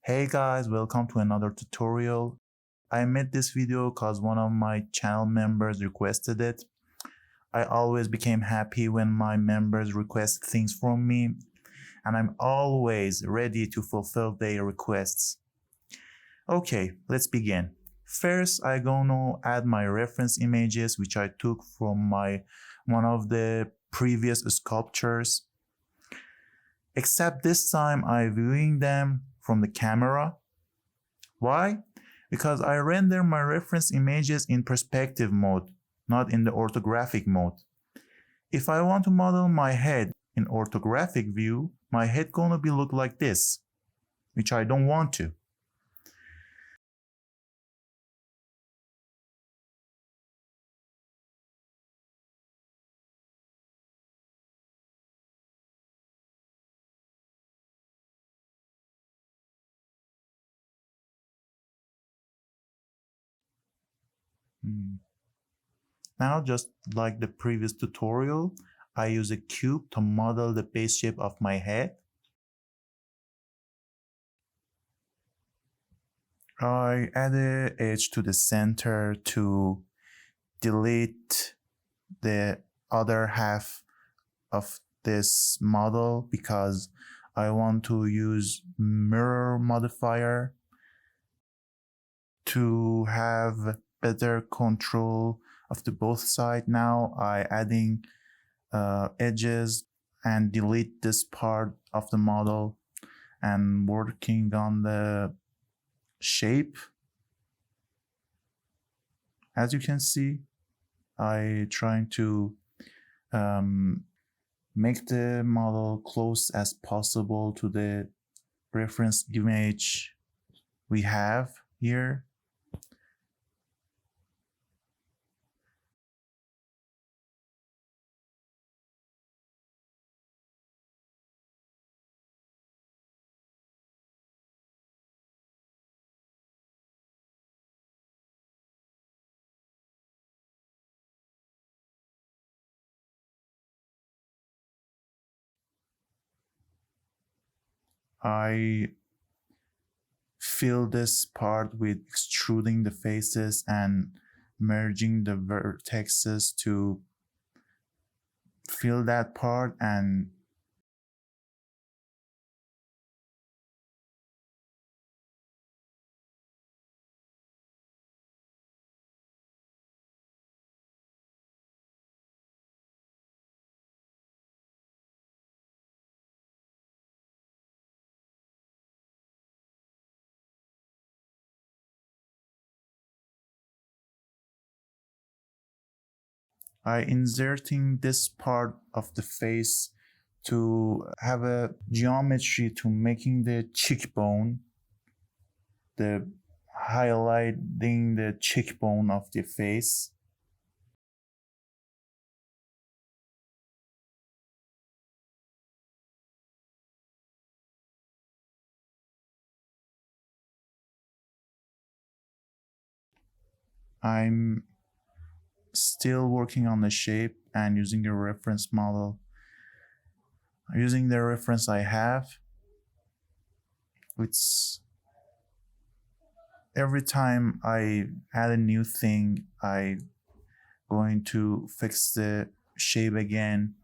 Hey guys, welcome to another tutorial. I made this video cause one of my channel members requested it. I always became happy when my members request things from me, and I'm always ready to fulfill their requests. Okay, let's begin. First, I'm gonna add my reference images which I took from one of the previous sculptures. Except this time I'm viewing them from the camera. Why? Because I render my reference images in perspective mode, not in the orthographic mode. If I want to model my head in orthographic view, my head gonna be look like this, which I don't want to. Now, just like the previous tutorial, I use a cube to model the base shape of my head. I add an edge to the center to delete the other half of this model because I want to use mirror modifier to have better control of the both side. Now I adding edges and delete this part of the model and working on the shape. As you can see, I trying to make the model close as possible to the reference image we have here. I fill this part with extruding the faces and merging the vertexes to fill that part, and I inserting this part of the face to have a geometry to making the cheekbone, the highlighting the cheekbone of the face. I'm still working on the shape and using a reference model. Using the reference I have, it's every time I add a new thing, I going to fix the shape again.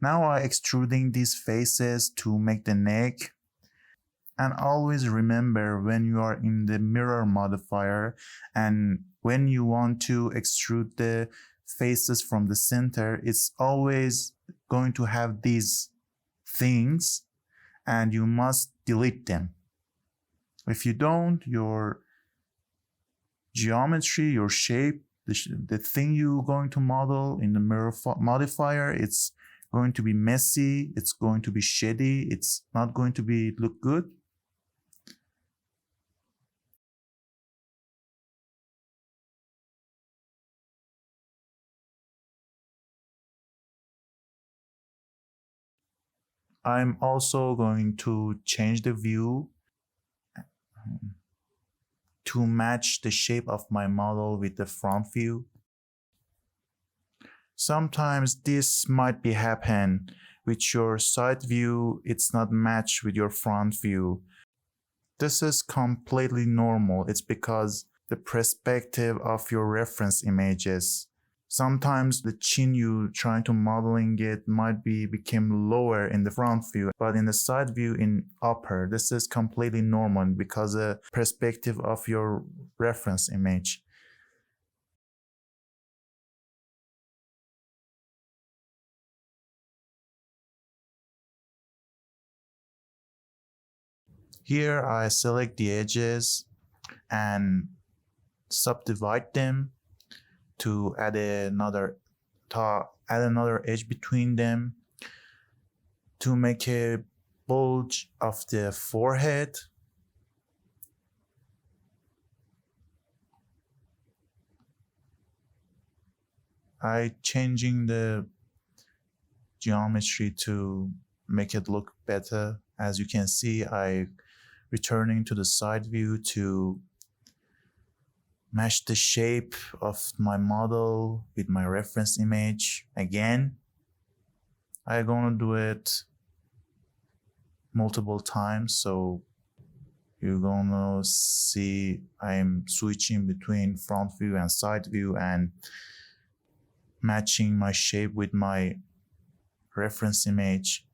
Now I extruding these faces to make the neck. And always remember when you are in the mirror modifier and when you want to extrude the faces from the center, it's always going to have these things and you must delete them. If you don't, your geometry, your shape the thing you're going to model in the mirror modifier, it's going to be messy, it's going to be shady, it's not going to be look good. I'm also going to change the view to match the shape of my model with the front view. Sometimes this might be happen with your side view, it's not matched with your front view. This is completely normal. It's because the perspective of your reference images. Sometimes the chin you trying to modeling it might be became lower in the front view, but in the side view in upper. This is completely normal because the perspective of your reference image. Here I select the edges and subdivide them to add another edge between them to make a bulge of the forehead. I changing the geometry to make it look better. As you can see, I returning to the side view to match the shape of my model with my reference image. Again, I'm gonna do it multiple times, so you're gonna see I'm switching between front view and side view and matching my shape with my reference image.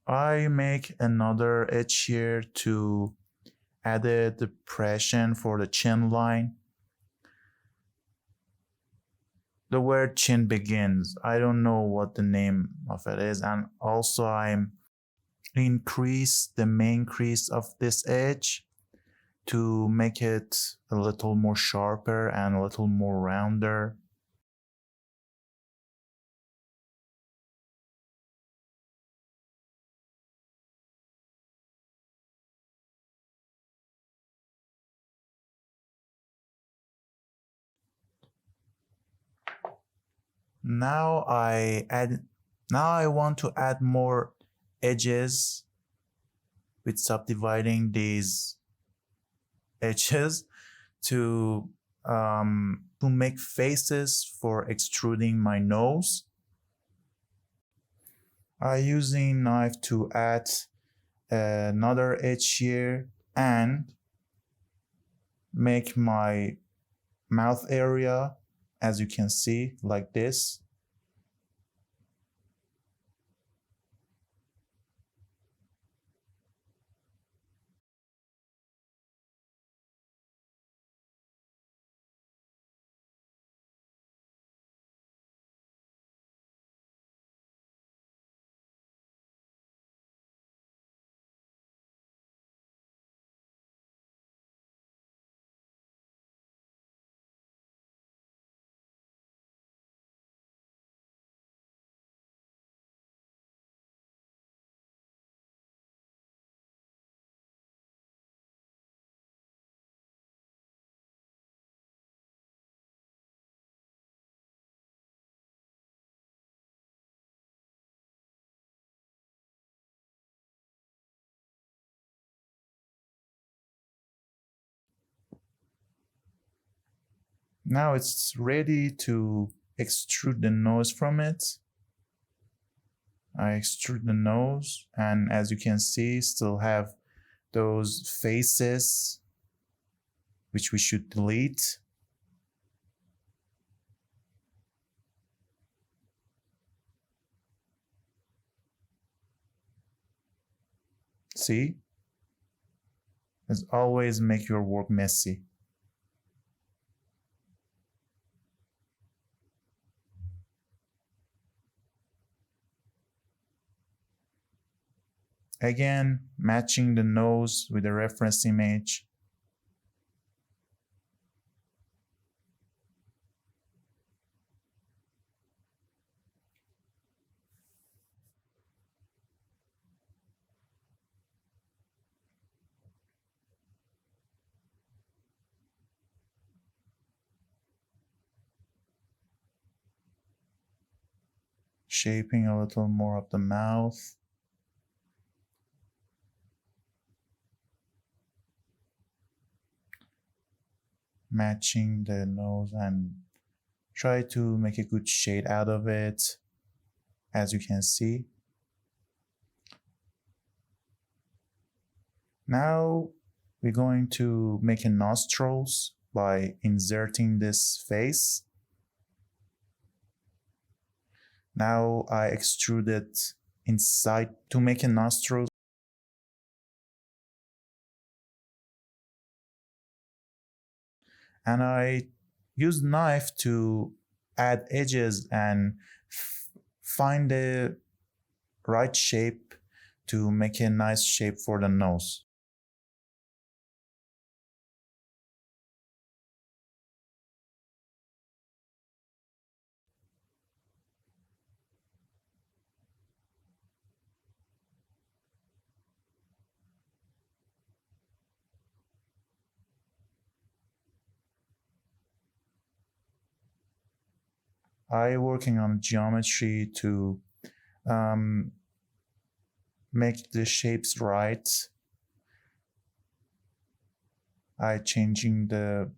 I make another edge here to add a depression for the chin line. The word chin begins. I don't know what the name of it is, and also I'm increase the main crease of this edge to make it a little more sharper and a little more rounder. Now I want to add more edges with subdividing these edges to make faces for extruding my nose. I using knife to add another edge here and make my mouth area, as you can see, like this. Now it's ready to extrude the nose from it. I extrude the nose, and as you can see, still have those faces which we should delete. See? As always, make your work messy. Again, matching the nose with the reference image. Shaping a little more of the mouth. Matching the nose and try to make a good shade out of it, as you can see. Now we're going to make a nostrils by inserting this face. Now I extruded inside to make a nostril. And I use knife to add edges and find the right shape to make a nice shape for the nose. I working on geometry to make the shapes right. I changing the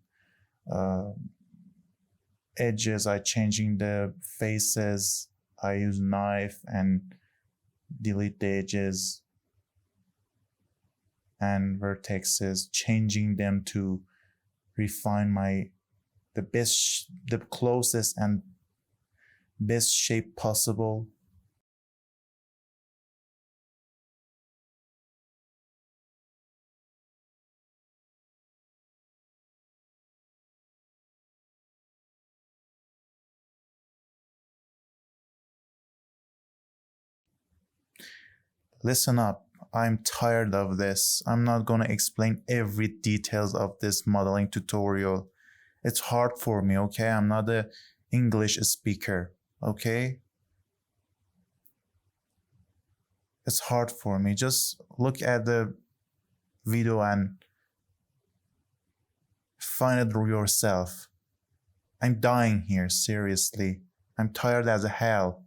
edges, I changing the faces. I use knife and delete the edges and vertexes, changing them to refine the closest and best shape possible. Listen up, I'm tired of this. I'm not gonna explain every details of this modeling tutorial. It's hard for me, okay? I'm not an English speaker, okay? It's hard for me. Just look at the video and find it yourself. I'm dying here, seriously. I'm tired as hell.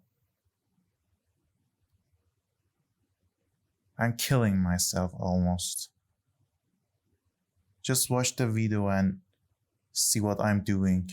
I'm killing myself almost. Just watch the video and see what I'm doing.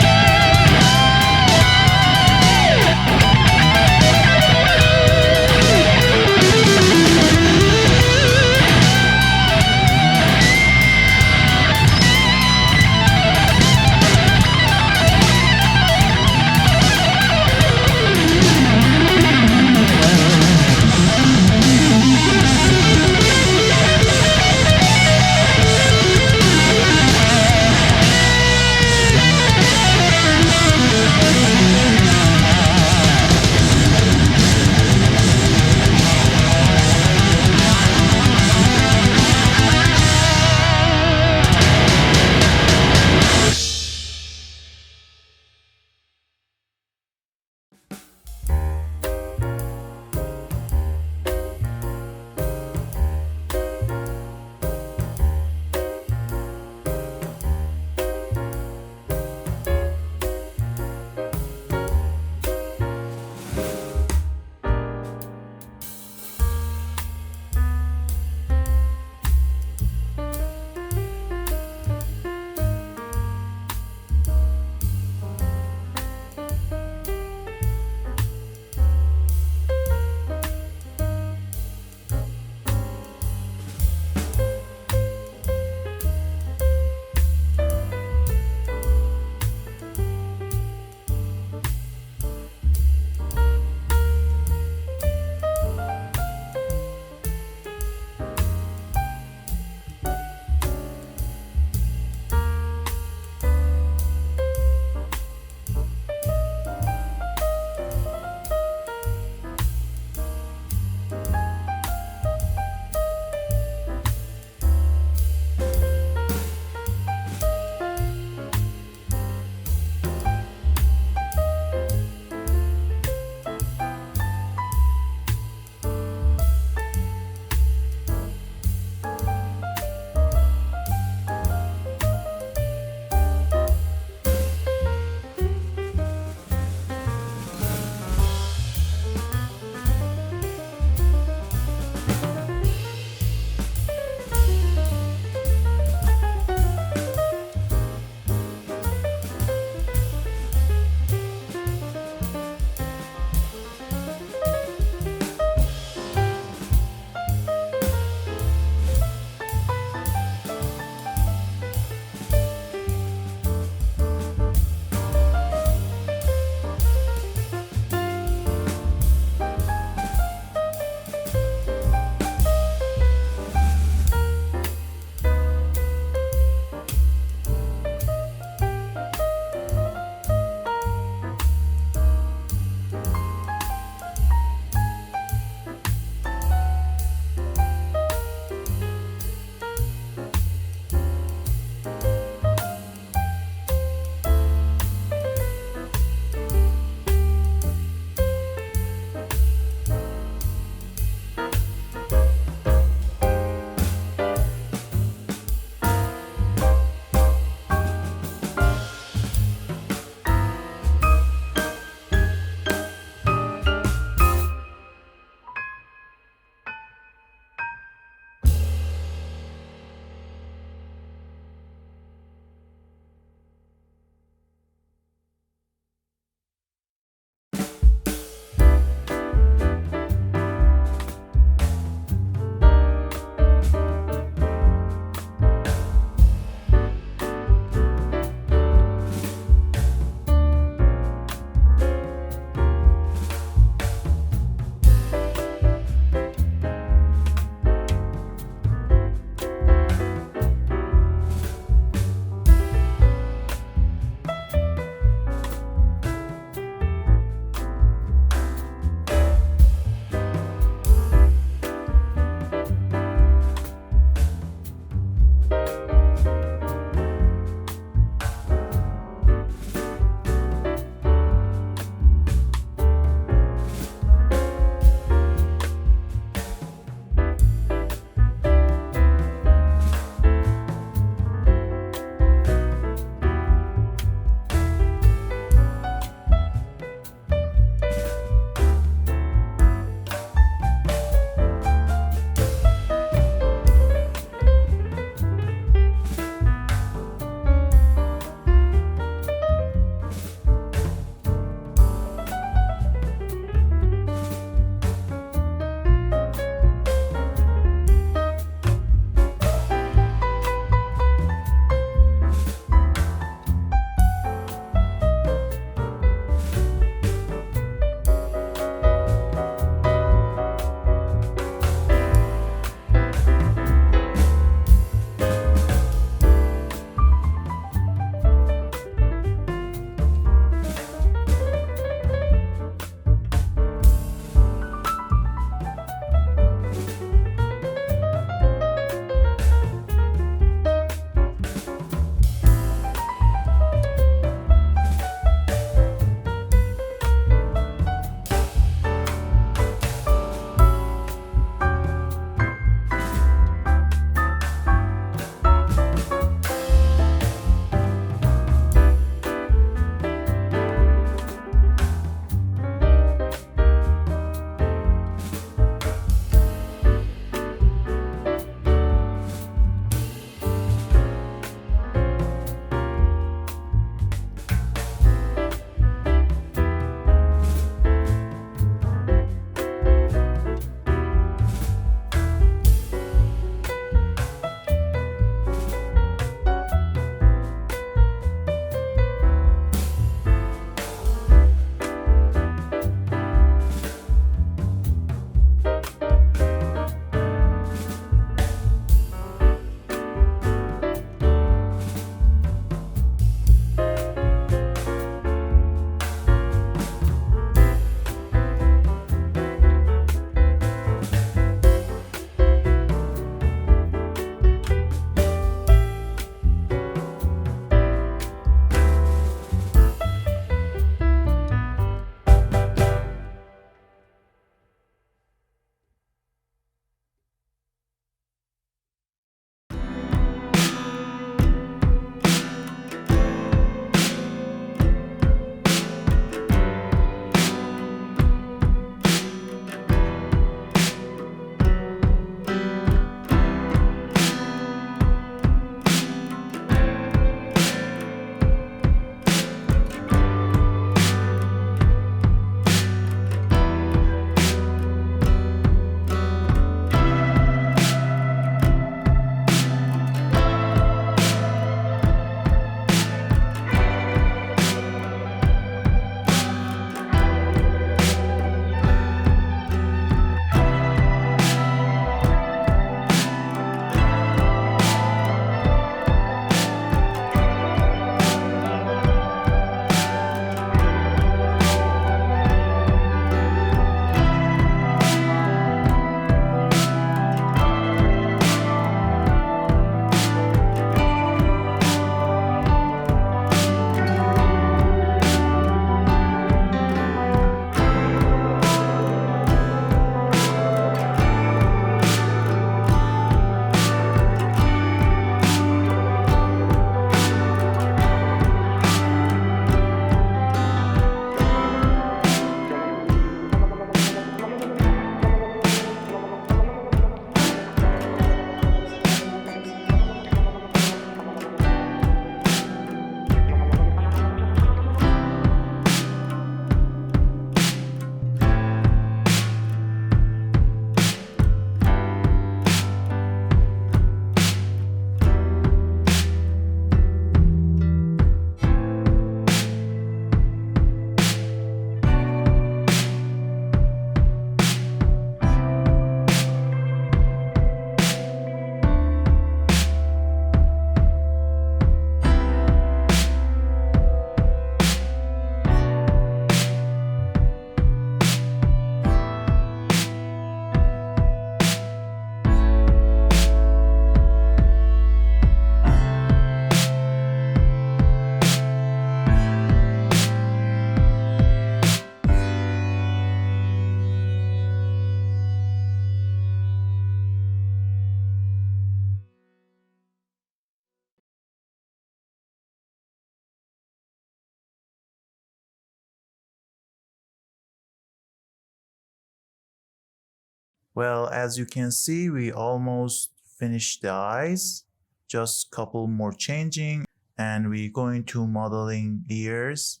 Well, as you can see, we almost finished the eyes. Just couple more changing, and we're going to modeling ears.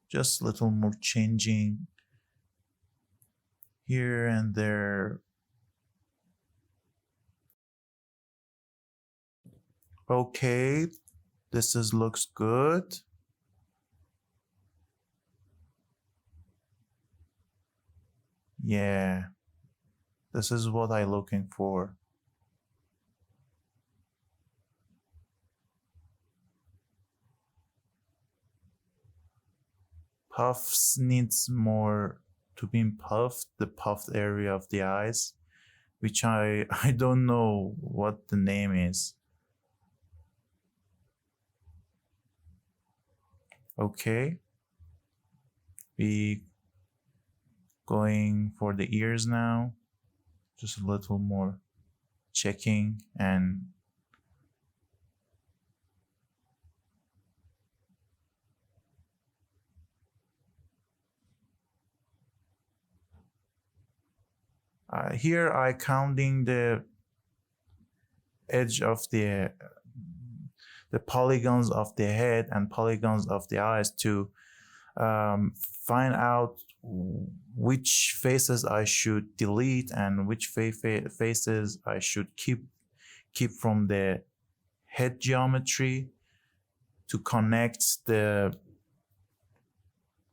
Just a little more changing here and there. Okay, looks good. Yeah, this is what I'm looking for. Puffs needs more to be puffed, the puffed area of the eyes, which I I don't know what the name is. Okay, we going for the ears now, just a little more checking and here I counting the edge of the polygons of the head and polygons of the eyes to find out which faces I should delete and which faces I should keep from the head geometry to connect the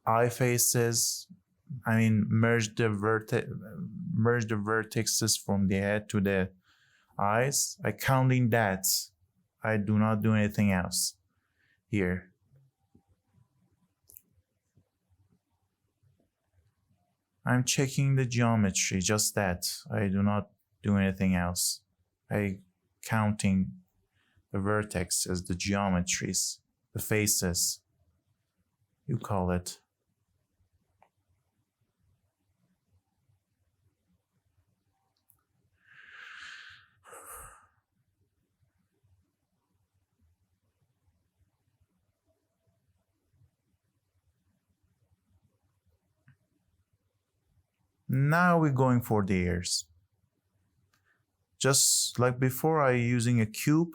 eye faces. I mean, merge the vertices from the head to the eyes. I counting that. I do not do anything else here. I'm checking the geometry, just that. I do not do anything else. I counting the vertexes, the geometries, the faces, you call it. Now we're going for the ears. Just like before, I'm using a cube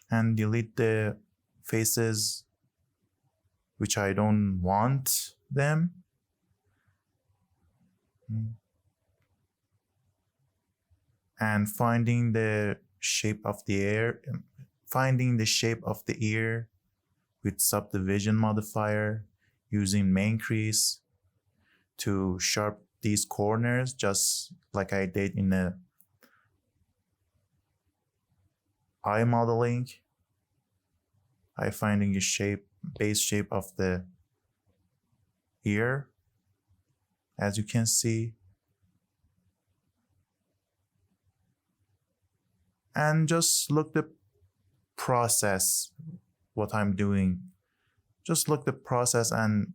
and delete the faces which I don't want them. And finding the shape of the ear, with subdivision modifier, using main crease to sharp these corners, just like I did in the eye modeling. I finding a base shape of the ear, as you can see. And just look the process, what I'm doing. Just look the process, and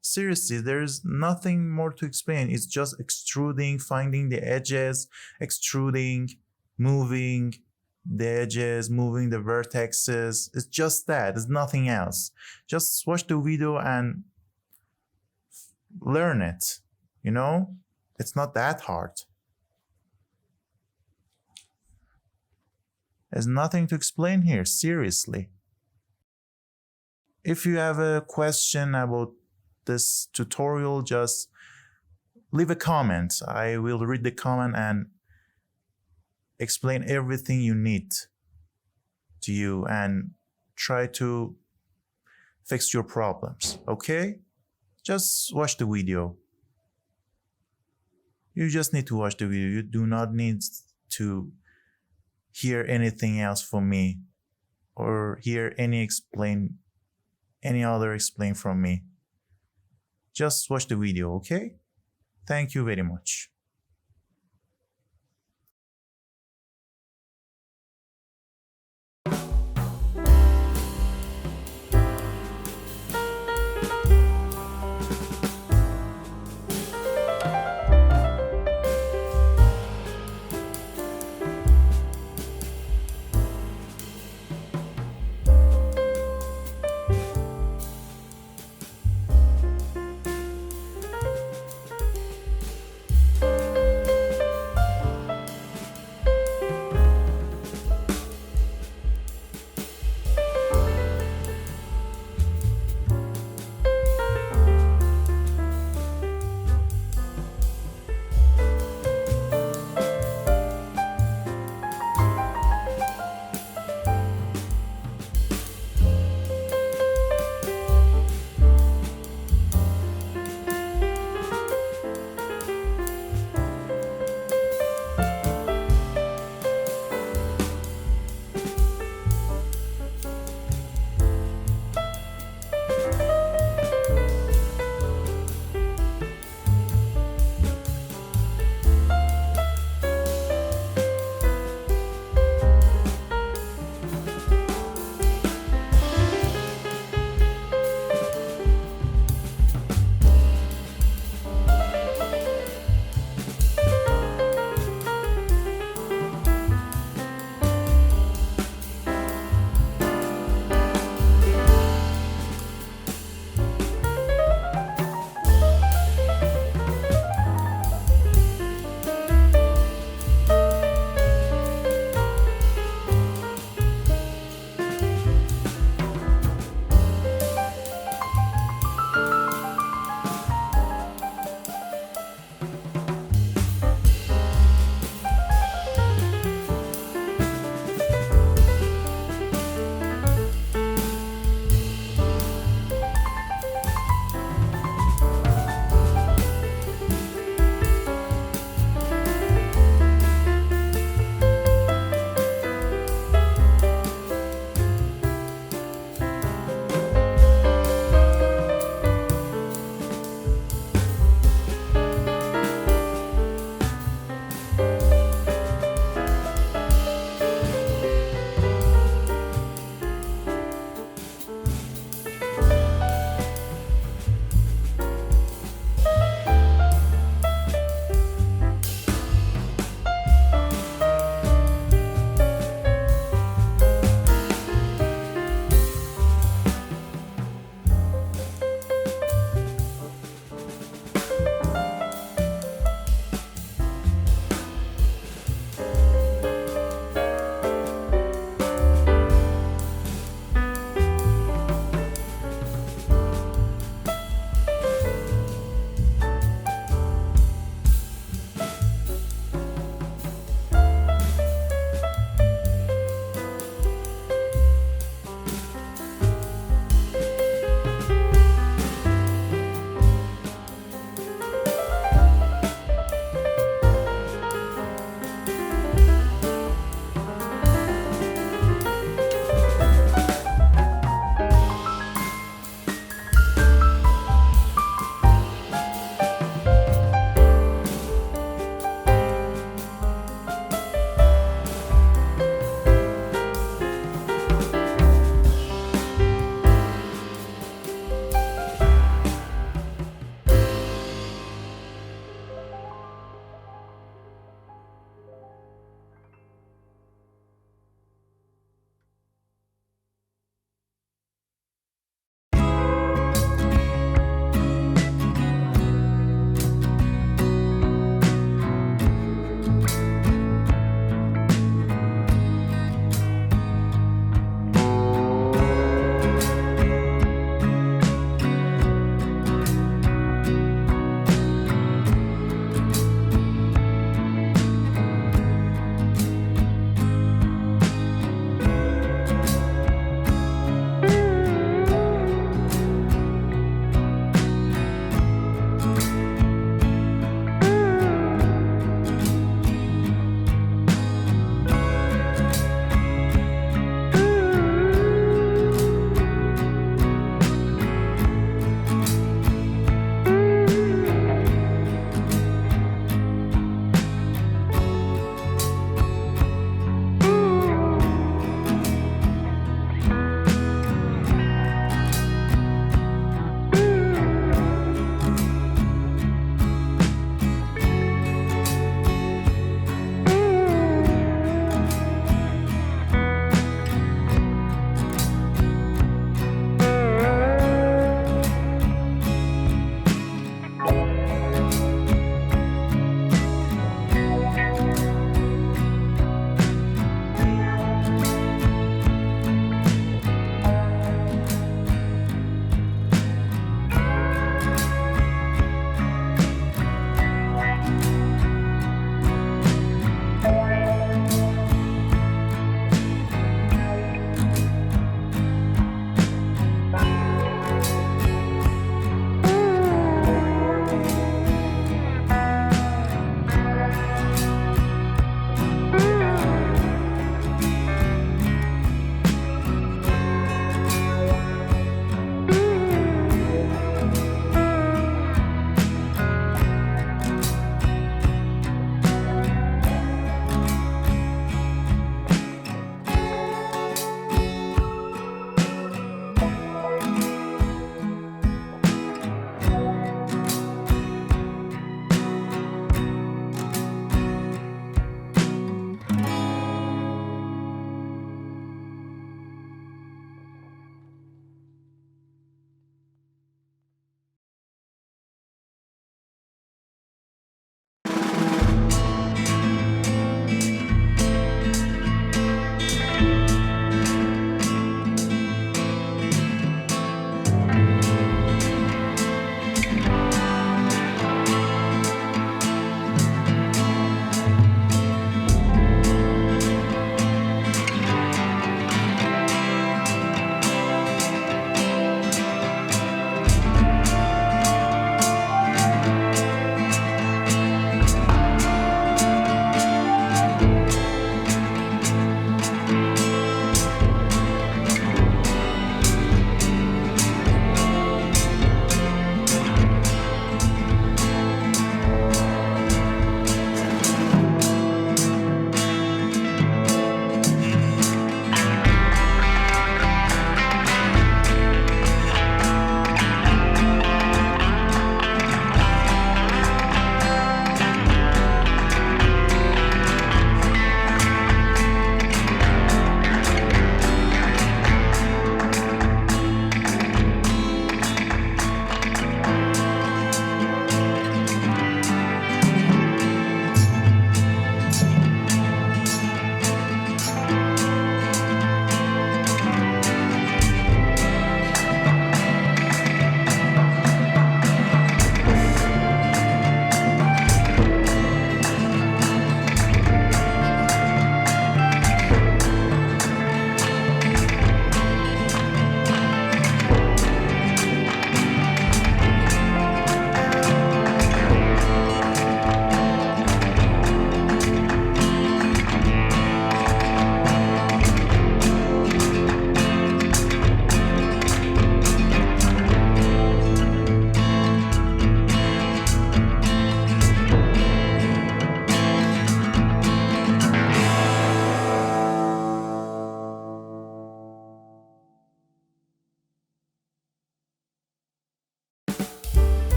seriously, there's nothing more to explain. It's just extruding, finding the edges, extruding, moving the edges, moving the vertexes. It's just that. It's nothing else. Just watch the video and learn it. You know, it's not that hard. There's nothing to explain here, seriously. If you have a question about this tutorial, just leave a comment. I will read the comment and explain everything you need to you and try to fix your problems, okay? Just watch the video. You just need to watch the video. You do not need to hear anything else from me or hear any other explain from me. Just watch the video, okay? Thank you very much.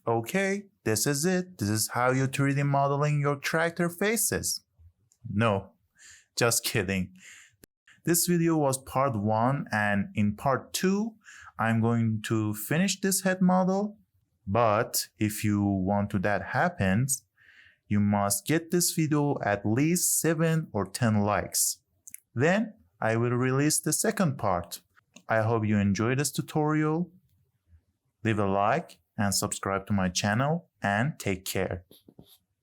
Okay, this is it. This is how you 3D modeling your character faces. No, just kidding. This video was part 1, and in part 2, I'm going to finish this head model. But if you want that happens, you must get this video at least 7 or 10 likes. Then I will release the second part. I hope you enjoyed this tutorial. Leave a like and subscribe to my channel, and take care.